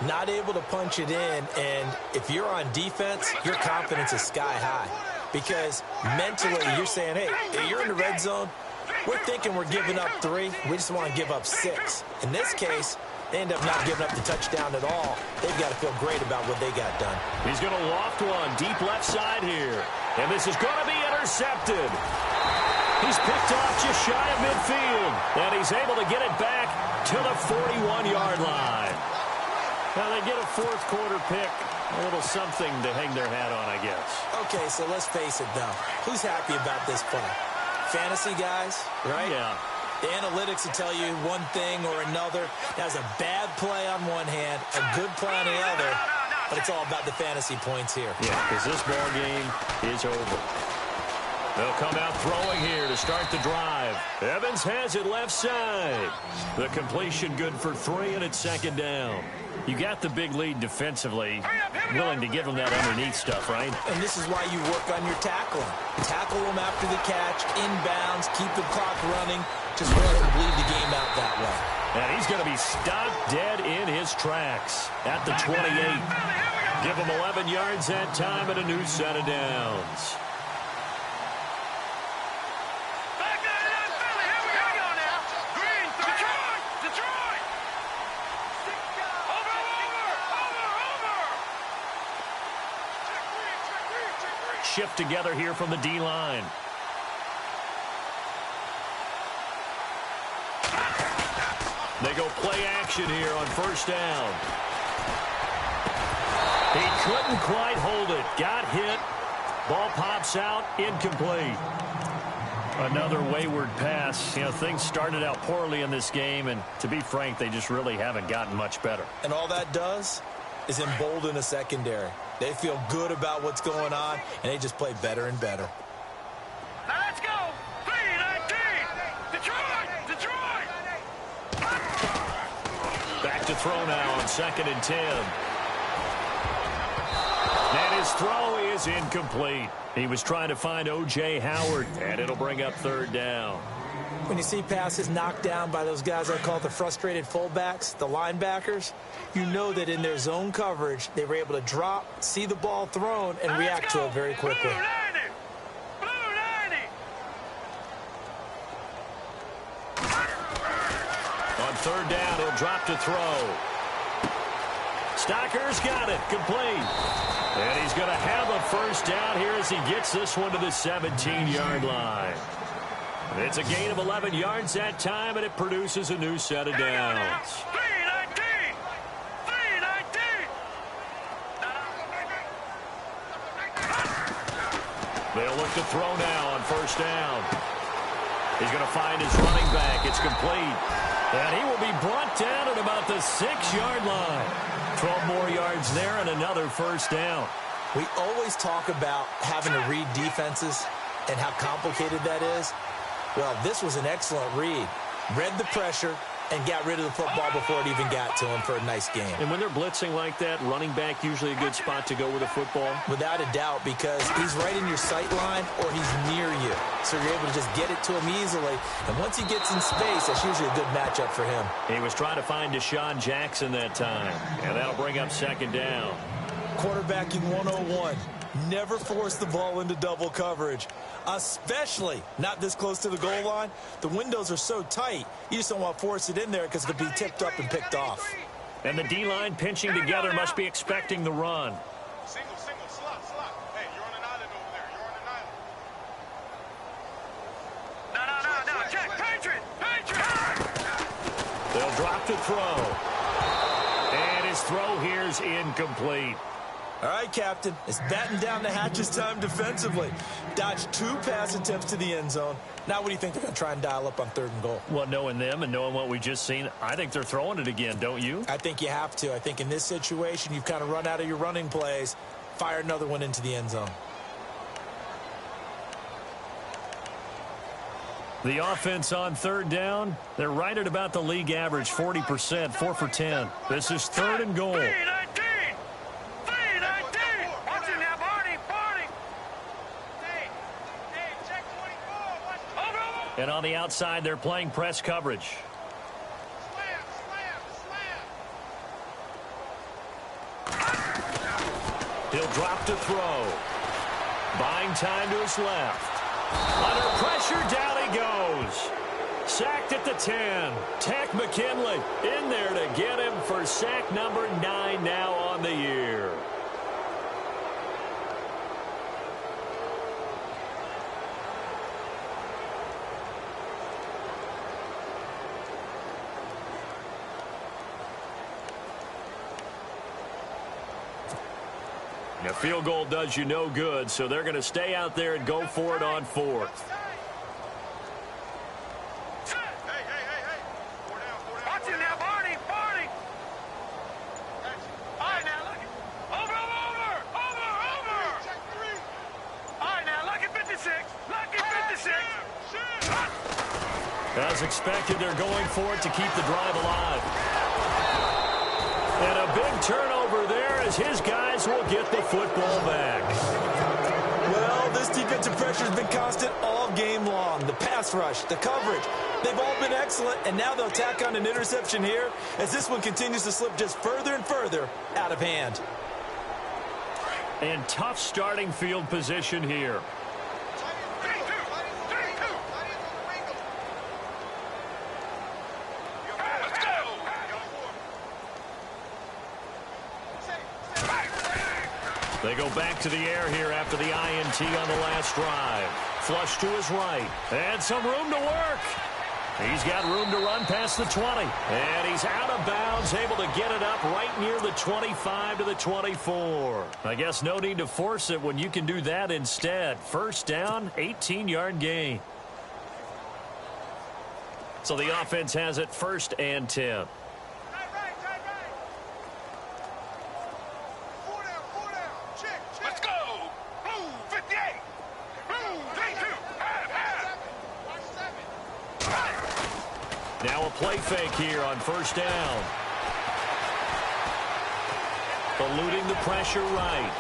[SPEAKER 2] Not able to punch it in, and if you're on defense, your confidence is sky high because mentally you're saying, hey, you're in the red zone. We're thinking we're giving up 3. We just want to give up 6. In this case, they end up not giving up the touchdown at all. They've got to feel great about what they got done.
[SPEAKER 1] He's going to loft one deep left side here. And this is going to be intercepted. He's picked off just shy of midfield. And he's able to get it back to the 41-yard line. Now they get a fourth quarter pick. A little something to hang their hat on, I guess.
[SPEAKER 2] Okay, so let's face it, though. Who's happy about this play? Fantasy guys, right?
[SPEAKER 1] Yeah.
[SPEAKER 2] The analytics will tell you one thing or another. That's a bad play on one hand, a good play on the other, but it's all about the fantasy points here.
[SPEAKER 1] Yeah, because this ball game is over. They'll come out throwing here to start the drive. Evans has it left side. The completion good for 3, and it's second down. You got the big lead defensively, willing to give them that underneath stuff, right?
[SPEAKER 2] And this is why you work on your tackling. Tackle them after the catch, inbounds, keep the clock running. Just let them bleed the game out that way.
[SPEAKER 1] And he's going to be stopped dead in his tracks at the 28. Give him 11 yards that time and a new set of downs. Shift together here from the D-line. They go play action here on first down. He couldn't quite hold it. Got hit. Ball pops out. Incomplete. Another wayward pass. You know, things started out poorly in this game, and to be frank, they just really haven't gotten much better.
[SPEAKER 2] And all that does is embolden a secondary. They feel good about what's going on, and they just play better and better.
[SPEAKER 3] Now let's go. 3-19. Detroit.
[SPEAKER 1] Back to throw now on 2nd and 10. And his throw is incomplete. He was trying to find O.J. Howard, and it'll bring up 3rd down.
[SPEAKER 2] When you see passes knocked down by those guys I call the frustrated fullbacks, the linebackers, you know that in their zone coverage, they were able to drop, see the ball thrown, and react to it very quickly.
[SPEAKER 3] Blue 90.
[SPEAKER 1] On 3rd down, he'll drop to throw. Stocker's got it, complete. And he's going to have a first down here as he gets this one to the 17-yard line. It's a gain of 11 yards that time, and it produces a new set of downs.
[SPEAKER 3] 3-19.
[SPEAKER 1] They'll look to throw now on first down. He's going to find his running back. It's complete. And he will be brought down at about the 6-yard line. 12 more yards there and another first down.
[SPEAKER 2] We always talk about having to read defenses and how complicated that is. Well, this was an excellent read. Read the pressure and got rid of the football before it even got to him for a nice game.
[SPEAKER 1] And when they're blitzing like that, running back usually a good spot to go with a football?
[SPEAKER 2] Without a doubt, because he's right in your sight line or he's near you. So you're able to just get it to him easily. And once he gets in space, that's usually a good matchup for him.
[SPEAKER 1] He was trying to find Deshaun Jackson that time. And that'll bring up 2nd down.
[SPEAKER 2] Quarterbacking 101. Never force the ball into double coverage, especially not this close to the goal line. The windows are so tight, you just don't want to force it in there because it could be tipped up and picked off.
[SPEAKER 1] And the D-line pinching together must be expecting the run.
[SPEAKER 4] Single, slot. Hey, you're on an island over there. You're on an island.
[SPEAKER 3] No. Check. Patriot.
[SPEAKER 1] They'll drop to throw. And his throw here's incomplete.
[SPEAKER 2] All right, Captain. It's batten down the hatches time defensively. Dodged 2 pass attempts to the end zone. Now what do you think they're going to try and dial up on 3rd and goal?
[SPEAKER 1] Well, knowing them and knowing what we just seen, I think they're throwing it again, don't you?
[SPEAKER 2] I think you have to. I think in this situation, you've kind of run out of your running plays. Fire another one into the end zone.
[SPEAKER 1] The offense on 3rd down, they're right at about the league average, 40%, 4 for 10. This is 3rd and goal.
[SPEAKER 3] 3-19. Watch him now, Barney. Hey, check 24.
[SPEAKER 1] And on the outside, they're playing press coverage.
[SPEAKER 3] Slam.
[SPEAKER 1] He'll drop to throw. Buying time to his left. Under pressure, down he goes. Sacked at the 10. Tack McKinley in there to get him for sack number 9 now on the year. A field goal does you no good, so they're going to stay out there and go for it on 4th.
[SPEAKER 4] Hey. 4 down.
[SPEAKER 3] Watch it now, Barney. All right, now, look. Over.
[SPEAKER 4] Check 3.
[SPEAKER 3] All right, now, lucky 56. Lucky 56.
[SPEAKER 1] As expected, they're going for it to keep the drive alive. And a big turnover there as his guys will get the football back.
[SPEAKER 2] Well, this defensive pressure has been constant all game long. The pass rush, the coverage, they've all been excellent, and now they'll tack on an interception here as this one continues to slip just further and further out of hand.
[SPEAKER 1] And tough starting field position here. They go back to the air here after the INT on the last drive. Flush to his right. And some room to work. He's got room to run past the 20. And he's out of bounds, able to get it up right near the 25 to the 24. I guess no need to force it when you can do that instead. First down, 18-yard gain. So the offense has it 1st and 10.
[SPEAKER 3] Let's go. Blue 58. Blue 32.
[SPEAKER 1] Now a play fake here on 1st down. Eluding the pressure right.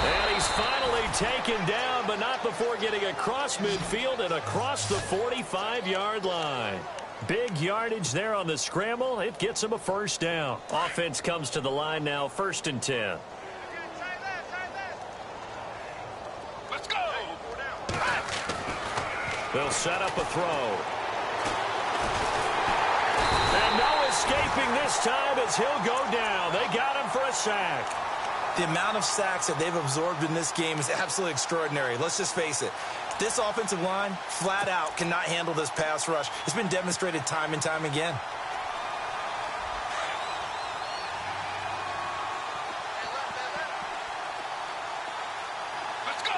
[SPEAKER 1] And he's finally taken down, but not before getting across midfield and across the 45-yard line. Big yardage there on the scramble. It gets him a 1st down. Offense comes to the line now, 1st and 10.
[SPEAKER 3] Let's go.
[SPEAKER 1] They'll set up a throw. And no escaping this time as he'll go down. They got him for a sack.
[SPEAKER 2] The amount of sacks that they've absorbed in this game is absolutely extraordinary. Let's just face it. This offensive line, flat out, cannot handle this pass rush. It's been demonstrated time and time again.
[SPEAKER 3] Let's go.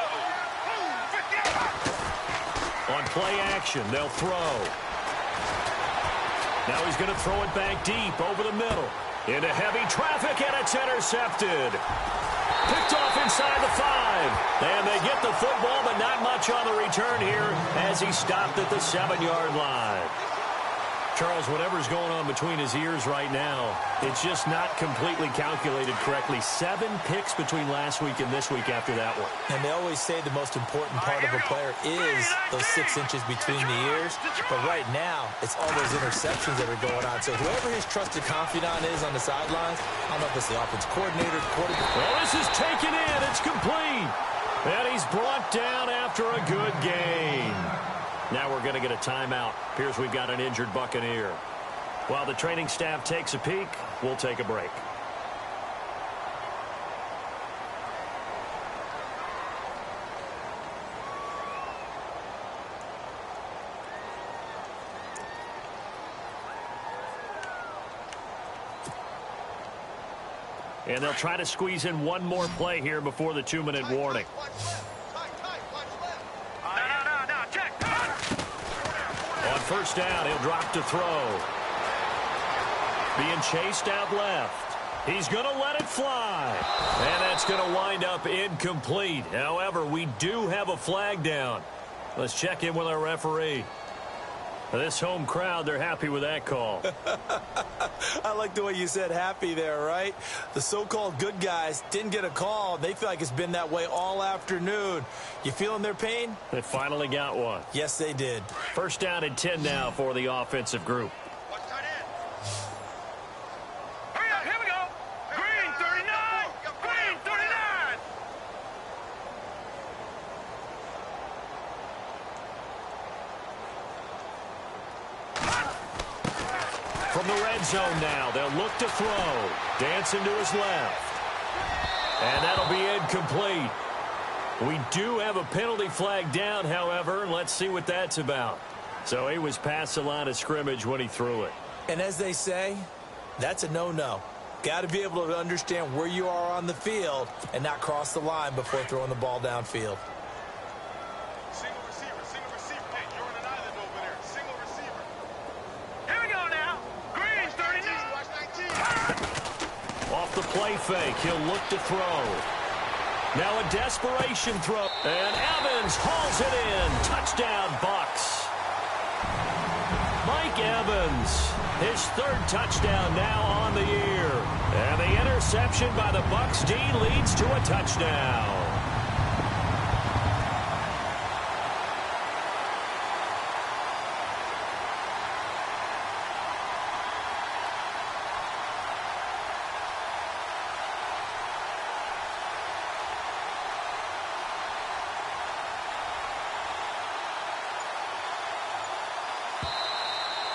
[SPEAKER 3] Blue 58.
[SPEAKER 1] On play action, they'll throw. Now he's going to throw it back deep over the middle. Into heavy traffic, and it's intercepted. Picked off inside the 5. And they get the football, but not much on the return here as he stopped at the 7-yard line. Charles, whatever's going on between his ears right now, it's just not completely calculated correctly. 7 picks between last week and this week after that one.
[SPEAKER 2] And they always say the most important part of a player is those 6 inches between the ears. But right now, it's all those interceptions that are going on. So whoever his trusted confidant is on the sidelines, I don't know if it's the offense coordinator, quarterback.
[SPEAKER 1] Well, this is taken in. It's complete. And he's brought down after a good gain. Now we're going to get a timeout. Appears we've got an injured Buccaneer. While the training staff takes a peek, we'll take a break. And they'll try to squeeze in one more play here before the 2-minute warning. On 1st down, he'll drop to throw. Being chased out left. He's going to let it fly. And that's going to wind up incomplete. However, we do have a flag down. Let's check in with our referee. This home crowd, they're happy with that call.
[SPEAKER 2] I like the way you said happy there, right? The so-called good guys didn't get a call. They feel like it's been that way all afternoon. You feeling their pain?
[SPEAKER 1] They finally got one.
[SPEAKER 2] Yes, they did.
[SPEAKER 1] 1st down and 10 now for the offensive group.
[SPEAKER 3] Hurry up, here we go. Green 39. Green 39.
[SPEAKER 1] from the red zone now. They'll look to throw. Dancing to his left. And that'll be incomplete. We do have a penalty flag down, however. Let's see what that's about. So he was past the line of scrimmage when he threw it.
[SPEAKER 2] And as they say, that's a no-no. Got to be able to understand where you are on the field and not cross the line before throwing the ball downfield.
[SPEAKER 4] Single receiver. Hey, you're on an island over there. Single receiver.
[SPEAKER 3] Here we go now. Green's 39.
[SPEAKER 4] Watch 19.
[SPEAKER 1] Off the play fake, he'll look to throw. Now a desperation throw. And Evans hauls it in. Touchdown, Bucs. Mike Evans, his third touchdown now on the year. And the interception by the Bucs D leads to a touchdown.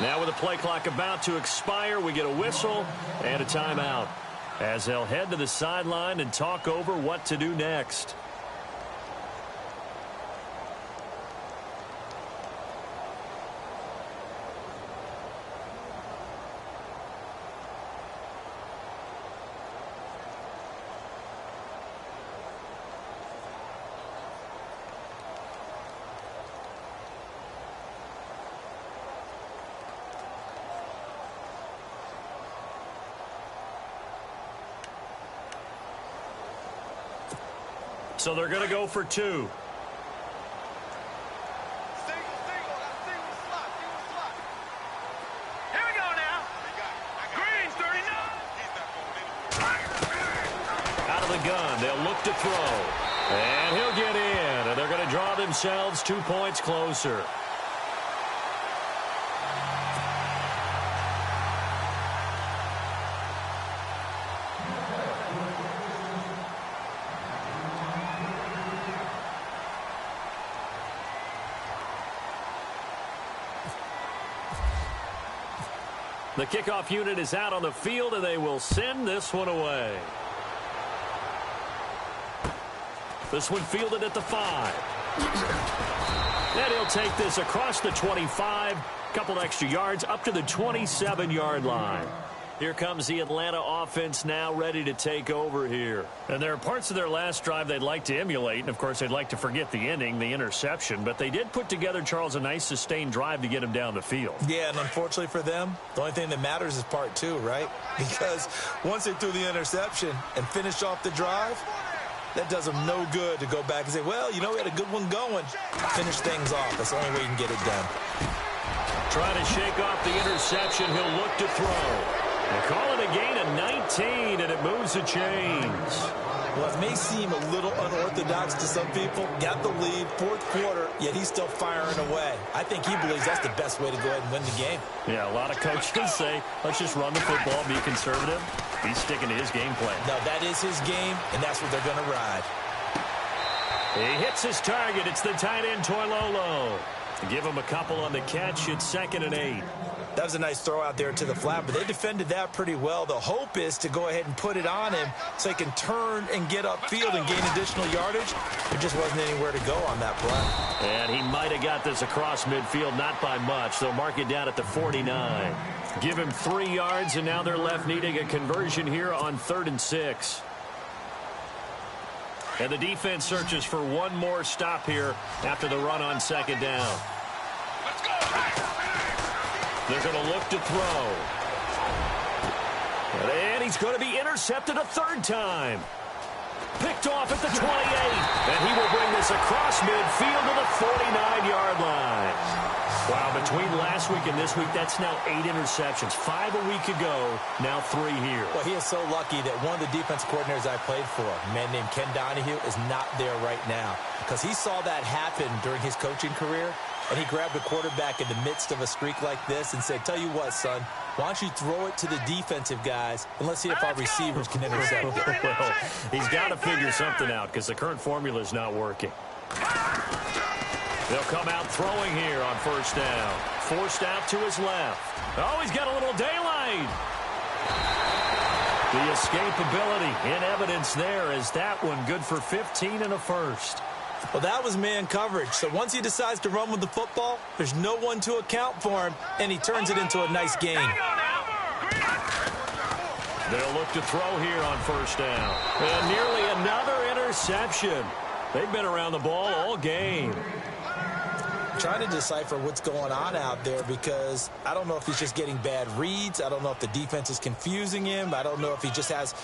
[SPEAKER 1] Now with the play clock about to expire, we get a whistle and a timeout as they'll head to the sideline and talk over what to do next. So they're going to go for two.
[SPEAKER 4] Single slot.
[SPEAKER 3] Here we go now. Green's 39.
[SPEAKER 4] He's not going anywhere.
[SPEAKER 1] Out of the gun, they'll look to throw. And he'll get in, and they're going to draw themselves 2 points closer. The kickoff unit is out on the field, and they will send this one away. This one fielded at the 5. And he'll take this across the 25. Couple extra yards up to the 27-yard line. Here comes the Atlanta offense now ready to take over here. And there are parts of their last drive they'd like to emulate. And, of course, they'd like to forget the ending, the interception. But they did put together, Charles, a nice sustained drive to get him down the field.
[SPEAKER 2] Yeah, and unfortunately for them, the only thing that matters is part 2, right? Because once they threw the interception and finished off the drive, that does them no good to go back and say, well, you know, we had a good one going. Finish things off. That's the only way you can get it done.
[SPEAKER 1] Trying to shake off the interception. He'll look to throw. They call it a gain of 19, and it moves the chains.
[SPEAKER 2] Well, it may seem a little unorthodox to some people. Got the lead, fourth quarter, yet he's still firing away. I think he believes that's the best way to go ahead and win the game.
[SPEAKER 1] Yeah, a lot of coaches say, let's just run the football, be conservative. He's sticking to his game plan.
[SPEAKER 2] No, that is his game, and that's what they're going to ride.
[SPEAKER 1] He hits his target. It's the tight end, Toilolo. Give him a couple on the catch. It's 2nd and 8.
[SPEAKER 2] That was a nice throw out there to the flat, but they defended that pretty well. The hope is to go ahead and put it on him so he can turn and get upfield and gain additional yardage. There just wasn't anywhere to go on that play.
[SPEAKER 1] And he might have got this across midfield, not by much. They'll mark it down at the 49. Give him 3 yards, and now they're left needing a conversion here on 3rd and 6. And the defense searches for one more stop here after the run on 2nd down.
[SPEAKER 3] Let's go.
[SPEAKER 1] They're going to look to throw. And he's going to be intercepted a 3rd time. Picked off at the 28. And he will bring this across midfield to the 49-yard line. Wow, between last week and this week, that's now 8 interceptions. 5 a week ago, now 3 here.
[SPEAKER 2] Well, he is so lucky that one of the defense coordinators I played for, a man named Ken Donahue, is not there right now. Because he saw that happen during his coaching career, and he grabbed a quarterback in the midst of a streak like this and said, tell you what, son, why don't you throw it to the defensive guys, and let's see if our receivers can intercept it.
[SPEAKER 1] Well, he's got to figure something out because the current formula is not working. They'll come out throwing here on 1st down. Forced out to his left. Oh, he's got a little daylight wide. The escapability in evidence there as that one good for 15 and a first.
[SPEAKER 2] Well, that was man coverage. So once he decides to run with the football, there's no one to account for him, and he turns it into a nice gain.
[SPEAKER 1] They'll look to throw here on first down. And nearly another interception. They've been around the ball all game.
[SPEAKER 2] I'm trying to decipher what's going on out there because I don't know if he's just getting bad reads. I don't know if the defense is confusing him. I don't know if he just has,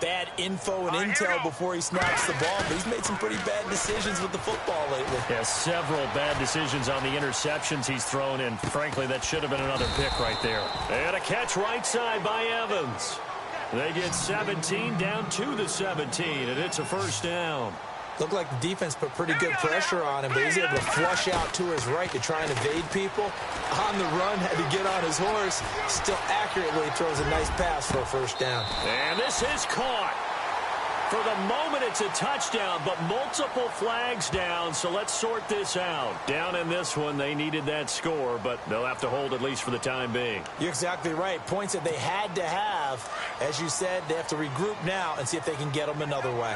[SPEAKER 2] bad info and intel before he snaps the ball. But he's made some pretty bad decisions with the football lately.
[SPEAKER 1] Yeah, several bad decisions on the interceptions he's thrown in. Frankly, that should have been another pick right there. And a catch right side by Evans. They get 17 down to the 17, and it's a first down.
[SPEAKER 2] Looked like the defense put pretty good pressure on him, but he's able to flush out to his right to try and evade people. On the run, had to get on his horse. Still accurately throws a nice pass for a first down.
[SPEAKER 1] And this is caught. For the moment, it's a touchdown, but multiple flags down, so let's sort this out. Down in this one, they needed that score, but they'll have to hold at least for the time being.
[SPEAKER 2] You're exactly right. Points that they had to have. As you said, they have to regroup now and see if they can get them another way.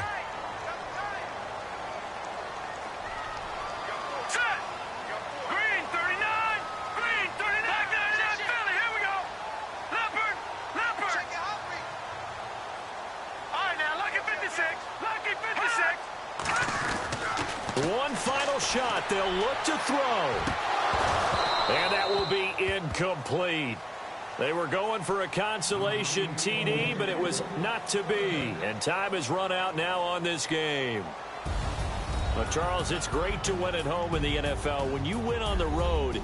[SPEAKER 1] One final shot. They'll look to throw. And that will be incomplete. They were going for a consolation TD, but it was not to be. And time has run out now on this game. Well, Charles, it's great to win at home in the NFL. When you win on the road,